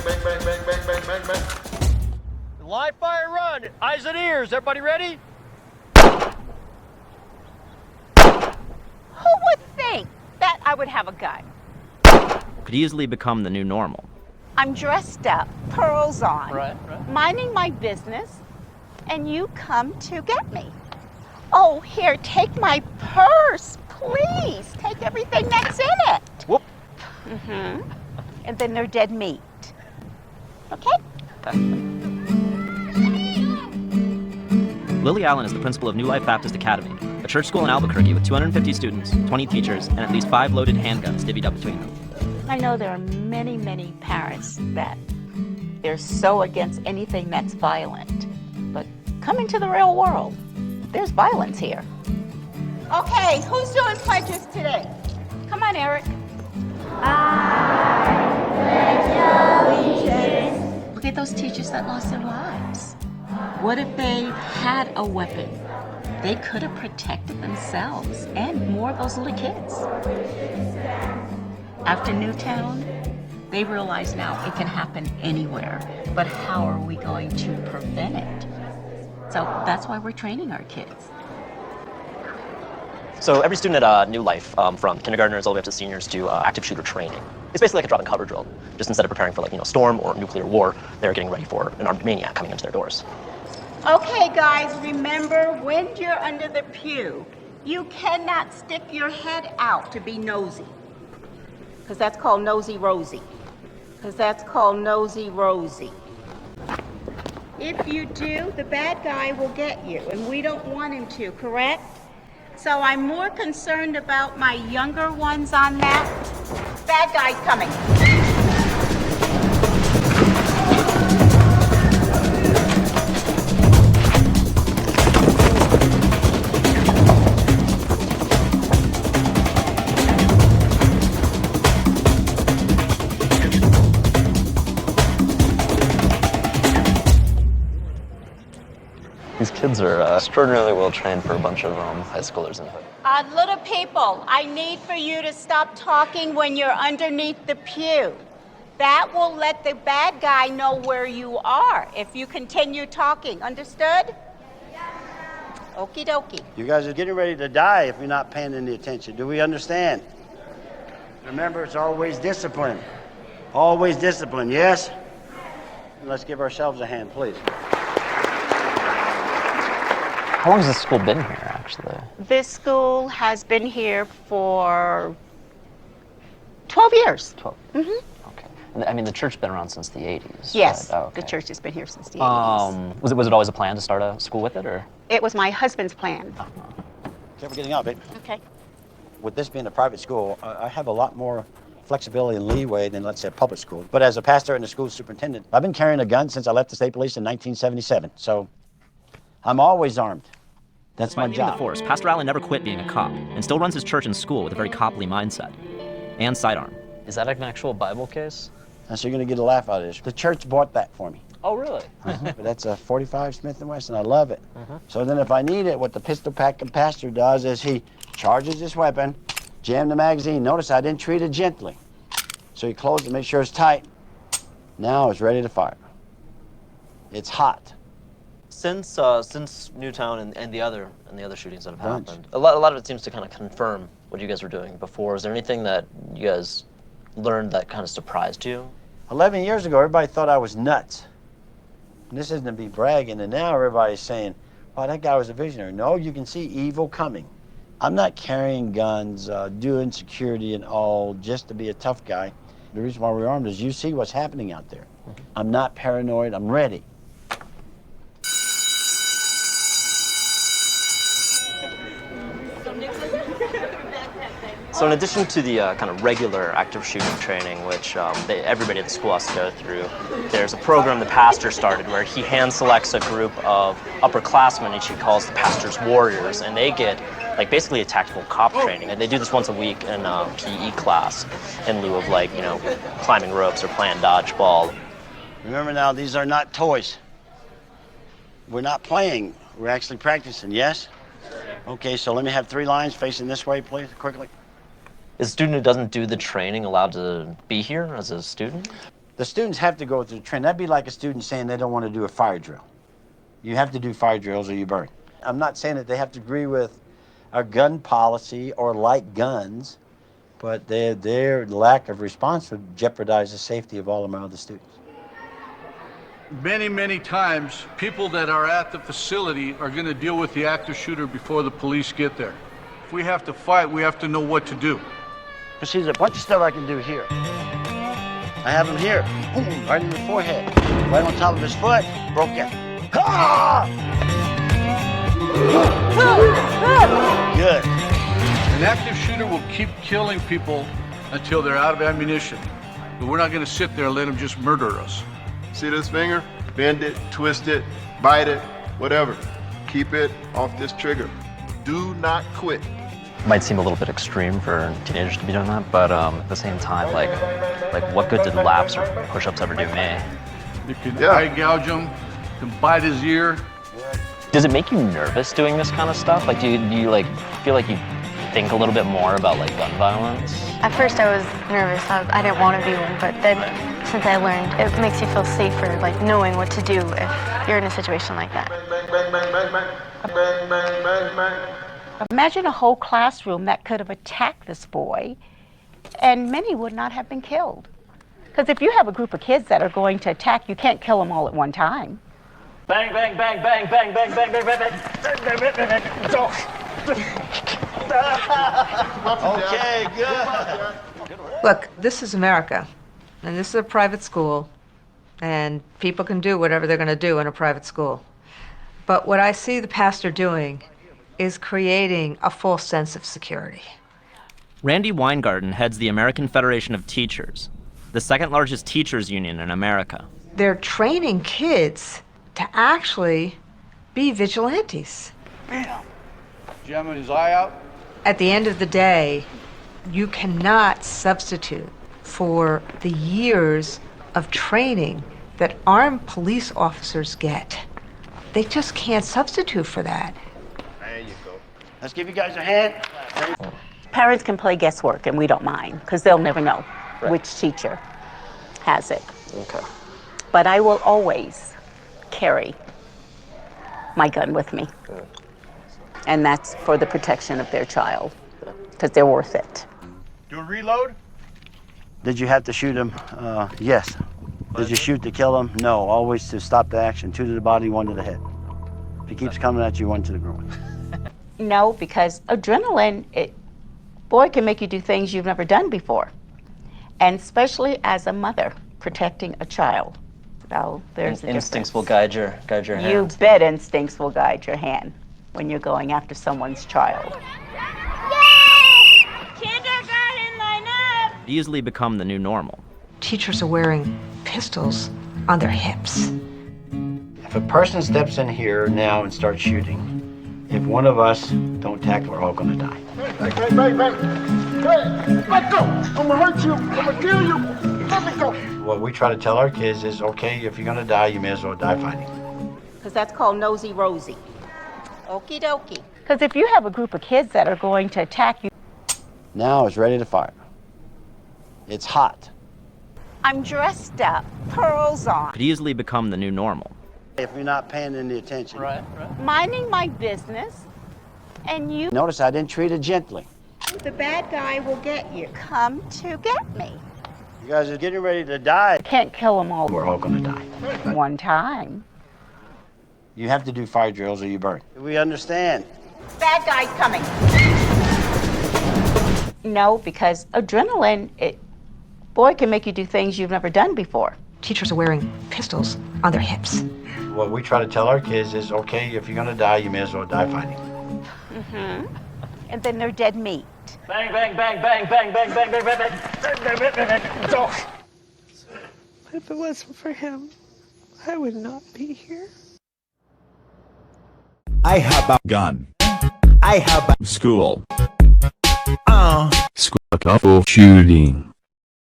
bang, bang, bang, bang, bang, bang, bang. Live fire run. Eyes and ears. Everybody ready? Who would think that I would have a gun? Could easily become the new normal. I'm dressed up, pearls on, Right. minding my business, and you come to get me. Oh, here, take my purse, please. Take everything that's in it. Whoop. And then they're dead meat. Okay? Lily Allen is the principal of New Life Baptist Academy, a church school in Albuquerque with 250 students, 20 teachers, and at least 5 loaded handguns divvied up between them. I know there are many, many parents that they're so against anything that's violent. But come into the real world. There's violence here. Okay, who's doing pledges today? Come on, Eric. Look at those teachers that lost their lives. What if they had a weapon? They could have protected themselves and more of those little kids. After Newtown, they realize now it can happen anywhere, but how are we going to prevent it? So that's why we're training our kids. So every student at New Life, from kindergartners all the way up to seniors, do active shooter training. It's basically like a drop and cover drill. Just instead of preparing for storm or nuclear war, they're getting ready for an armed maniac coming into their doors. Okay, guys, remember when you're under the pew, you cannot stick your head out to be nosy. Because that's called nosy Rosie. If you do, the bad guy will get you, and we don't want him to, correct? So I'm more concerned about my younger ones on that. Bad guy's coming. These kids are extraordinarily well trained for a bunch of high schoolers in hood. Little people, I need for you to stop talking when you're underneath the pew. That will let the bad guy know where you are if you continue talking. Understood? Okie dokie. You guys are getting ready to die if you're not paying any attention. Do we understand? Remember, it's always discipline. Always discipline, yes? And let's give ourselves a hand, please. How long has this school been here, actually? This school has been here for 12 years. 12. Okay. I mean, the church's been around since the 80s. Yes, right? Oh, okay. the church has been here since the 80s. Was it always a plan to start a school with it, or? It was my husband's plan. Okay, we're getting out, babe. Okay. With this being a private school, I have a lot more flexibility and leeway than, let's say, a public school. But as a pastor and a school superintendent, I've been carrying a gun since I left the state police in 1977. So I'm always armed. That's my In the job. force, Pastor Allen never quit being a cop and still runs his church and school with a very coply mindset. And sidearm. Is that an actual Bible case? And so you're going to get a laugh out of this. The church bought that for me. Oh, really? But that's a 45 Smith & Wesson. I love it. So then if I need it, what the pistol-packing pastor does is he charges his weapon, jam the magazine. Notice I didn't treat it gently. So he closed it, make sure it's tight. Now it's ready to fire. It's hot. Since Newtown and the other shootings that have Bunch. happened, a lot of it seems to kind of confirm what you guys were doing before. Is there anything that you guys learned that kind of surprised you? 11 years ago, everybody thought I was nuts. And this isn't to be bragging, and now everybody's saying, wow, that guy was a visionary. No, you can see evil coming. I'm not carrying guns, doing security and all just to be a tough guy. The reason why we're armed is you see what's happening out there. I'm not paranoid, I'm ready. So in addition to the kind of regular active shooting training, which everybody at the school has to go through, there's a program the pastor started where he hand selects a group of upperclassmen, which he calls the pastor's warriors, and they get basically a tactical cop training. And they do this once a week in PE class in lieu of climbing ropes or playing dodgeball. Remember now, these are not toys. We're not playing, we're actually practicing, yes? Okay, so let me have 3 lines facing this way, please, quickly. Is a student who doesn't do the training allowed to be here as a student? The students have to go through training. That'd be like a student saying they don't want to do a fire drill. You have to do fire drills or you burn. I'm not saying that they have to agree with our gun policy or like guns, but their lack of response would jeopardize the safety of all of my other students. Many, many times, people that are at the facility are going to deal with the active shooter before the police get there. If we have to fight, we have to know what to do. See, there's a bunch of stuff I can do here. I have him here, boom, right in the forehead, right on top of his foot, broke it. Ah! Good. An active shooter will keep killing people until they're out of ammunition. But we're not going to sit there and let them just murder us. See this finger? Bend it, twist it, bite it, whatever. Keep it off this trigger. Do not quit. Might seem a little bit extreme for teenagers to be doing that, but at the same time, like what good did laps or push-ups ever do me? You can eye gouge him, you can bite his ear. Does it make you nervous doing this kind of stuff? Like, do you like feel like you think a little bit more about like gun violence? At first I was nervous. I didn't want to be one, but then since I learned, it makes you feel safer, like knowing what to do if you're in a situation like that. Bang, bang, bang, bang, bang, bang, bang, bang. Imagine a whole classroom that could have attacked this boy, and many would not have been killed. Because if you have a group of kids that are going to attack, you can't kill them all at one time. Bang, bang, bang, bang, bang, bang, bang, bang, bang, bang. Okay, good. Look, this is America, and this is a private school, and people can do whatever they're going to do in a private school. But what I see the pastor doing is creating a false sense of security. Randy Weingarten heads the American Federation of Teachers, the second largest teachers union in America. They're training kids to actually be vigilantes. Jamming his eye out. At the end of the day, you cannot substitute for the years of training that armed police officers get. They just can't substitute for that. There you go. Let's give you guys a hand. Parents can play guesswork, and we don't mind, because they'll never know which teacher has it. Okay. But I will always carry my gun with me. And that's for the protection of their child, because they're worth it. Do a reload? Did you have to shoot him? Yes. Did you shoot to kill him? No. Always to stop the action. 2 to the body, 1 to the head. If he keeps coming at you, 1 to the groin. No, because adrenaline, boy, can make you do things you've never done before. And especially as a mother protecting a child. So there's a Instincts will difference. guide your hand. You bet instincts will guide your hand when you're going after someone's child. Yay! Kindergarten, line up! Easily become the new normal. Teachers are wearing pistols on their hips. If a person steps in here now and starts shooting, if one of us don't tackle, we're all going to die. Bang, bang, bang, bang. Hey, let go. I'm gonna hurt you. I'm gonna kill you. Let me go. What we try to tell our kids is, okay, if you're going to die, you may as well die fighting. Because that's called nosy Rosie. Okie dokie. Because if you have a group of kids that are going to attack you. Now it's ready to fire. It's hot. I'm dressed up, pearls on, Could easily become the new normal. If you're not paying any attention. Right. minding my business, and you, Notice I didn't treat it gently. the bad guy, will get you. Come to get me. You guys are getting ready to die. Can't kill them all We're all going to die. one time. You have to do fire drills or you burn. We understand. Bad guy's coming. No, because adrenaline, boy, can make you do things you've never done before. Teachers are wearing pistols on their hips. What we try to tell our kids is, okay, if you're going to die, you may as well die fighting. And then they're dead meat. Bang, bang, bang, bang, bang, bang, bang, bang, bang, bang, bang, bang, bang, bang. So, If it wasn't for him, I would not be here. I have a gun. I have a school. School shooting.